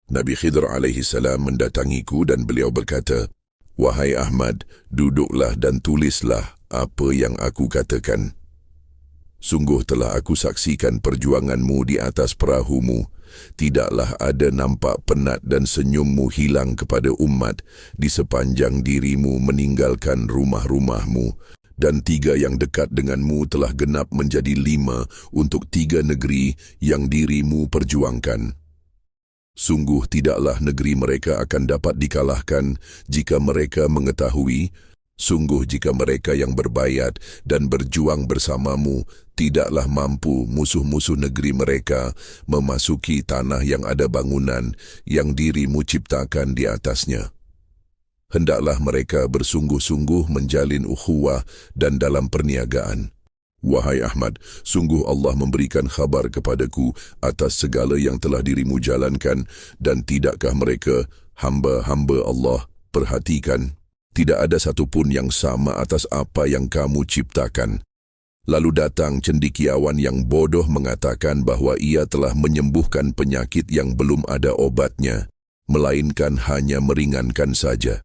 Nabi Khidr alaihi salam mendatangiku dan beliau berkata, "Wahai Ahmad, duduklah dan tulislah apa yang aku katakan. Sungguh telah aku saksikan perjuanganmu di atas perahumu. Tidaklah ada nampak penat dan senyummu hilang kepada umat di sepanjang dirimu meninggalkan rumah-rumahmu. Dan 3 yang dekat denganmu telah genap menjadi 5 untuk 3 negeri yang dirimu perjuangkan. Sungguh tidaklah negeri mereka akan dapat dikalahkan jika mereka mengetahui. Sungguh jika mereka yang berbayat dan berjuang bersamamu tidaklah mampu musuh-musuh negeri mereka memasuki tanah yang ada bangunan yang dirimu ciptakan di atasnya. Hendaklah mereka bersungguh-sungguh menjalin ukhuwah dan dalam perniagaan. Wahai Ahmad, sungguh Allah memberikan khabar kepadaku atas segala yang telah dirimu jalankan, dan tidakkah mereka, hamba-hamba Allah, perhatikan, tidak ada satupun yang sama atas apa yang kamu ciptakan. Lalu datang cendekiawan yang bodoh mengatakan bahwa ia telah menyembuhkan penyakit yang belum ada obatnya, melainkan hanya meringankan saja.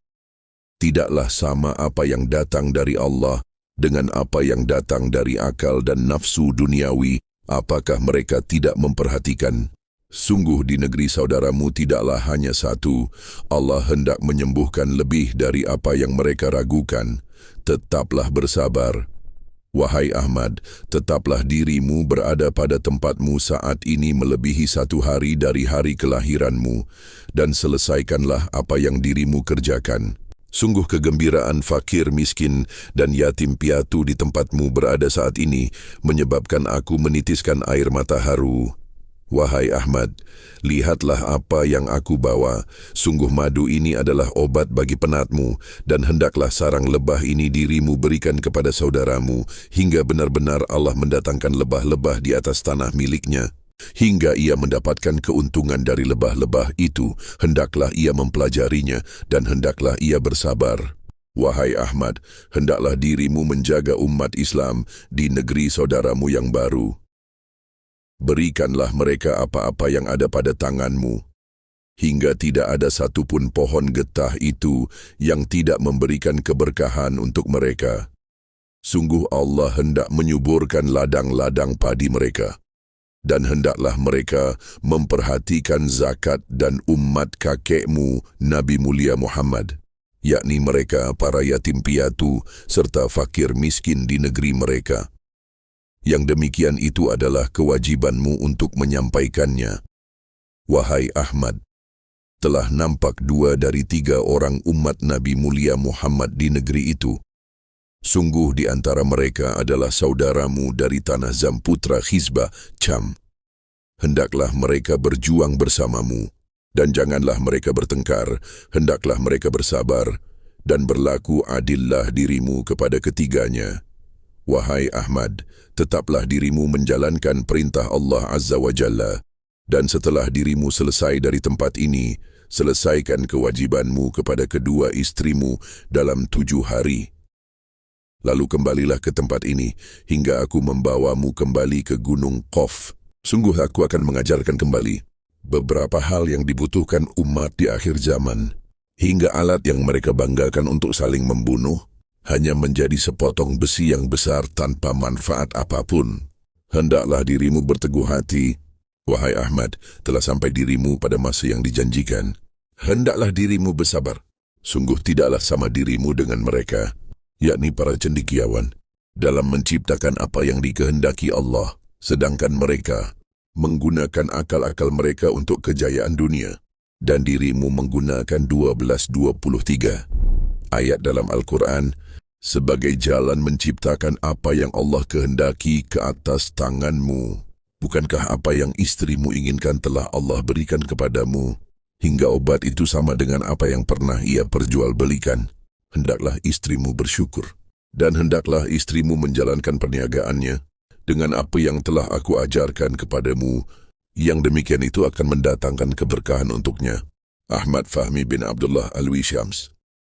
Tidaklah sama apa yang datang dari Allah dengan apa yang datang dari akal dan nafsu duniawi. Apakah mereka tidak memperhatikan? Sungguh di negeri saudaramu tidaklah hanya satu. Allah hendak menyembuhkan lebih dari apa yang mereka ragukan. Tetaplah bersabar. Wahai Ahmad, tetaplah dirimu berada pada tempatmu saat ini melebihi 1 hari dari hari kelahiranmu, dan selesaikanlah apa yang dirimu kerjakan. Sungguh kegembiraan fakir miskin dan yatim piatu di tempatmu berada saat ini menyebabkan aku menitiskan air mata haru. Wahai Ahmad, lihatlah apa yang aku bawa. Sungguh madu ini adalah obat bagi penatmu, dan hendaklah sarang lebah ini dirimu berikan kepada saudaramu, hingga benar-benar Allah mendatangkan lebah-lebah di atas tanah miliknya. Hingga ia mendapatkan keuntungan dari lebah-lebah itu, hendaklah ia mempelajarinya dan hendaklah ia bersabar. Wahai Ahmad, hendaklah dirimu menjaga umat Islam di negeri saudaramu yang baru. Berikanlah mereka apa-apa yang ada pada tanganmu, hingga tidak ada satupun pohon getah itu yang tidak memberikan keberkahan untuk mereka. Sungguh Allah hendak menyuburkan ladang-ladang padi mereka. Dan hendaklah mereka memperhatikan zakat dan umat kakekmu Nabi mulia Muhammad, yakni mereka para yatim piatu serta fakir miskin di negeri mereka. Yang demikian itu adalah kewajibanmu untuk menyampaikannya. Wahai Ahmad, telah nampak 2 dari 3 orang umat Nabi mulia Muhammad di negeri itu. Sungguh di antara mereka adalah saudaramu dari tanah Zamputra Khizbah, Cham. Hendaklah mereka berjuang bersamamu, dan janganlah mereka bertengkar, hendaklah mereka bersabar, dan berlaku adillah dirimu kepada ketiganya. Wahai Ahmad, tetaplah dirimu menjalankan perintah Allah Azza wa Jalla, dan setelah dirimu selesai dari tempat ini, selesaikan kewajibanmu kepada kedua istrimu dalam 7 hari. Lalu kembalilah ke tempat ini, hingga aku membawamu kembali ke Gunung Qaf. Sungguh aku akan mengajarkan kembali beberapa hal yang dibutuhkan umat di akhir zaman, hingga alat yang mereka banggakan untuk saling membunuh hanya menjadi sepotong besi yang besar tanpa manfaat apapun. Hendaklah dirimu berteguh hati. Wahai Ahmad, telah sampai dirimu pada masa yang dijanjikan. Hendaklah dirimu bersabar. Sungguh tidaklah sama dirimu dengan mereka, yakni para cendekiawan, dalam menciptakan apa yang dikehendaki Allah, sedangkan mereka menggunakan akal-akal mereka untuk kejayaan dunia, dan dirimu menggunakan 12-23 ayat dalam Al-Quran sebagai jalan menciptakan apa yang Allah kehendaki ke atas tanganmu. Bukankah apa yang istrimu inginkan telah Allah berikan kepadamu, hingga obat itu sama dengan apa yang pernah ia perjualbelikan? Hendaklah istrimu bersyukur, dan hendaklah istrimu menjalankan perniagaannya dengan apa yang telah aku ajarkan kepadamu. Yang demikian itu akan mendatangkan keberkahan untuknya. Ahmad Fahmi bin Abdullah Alwi Syams.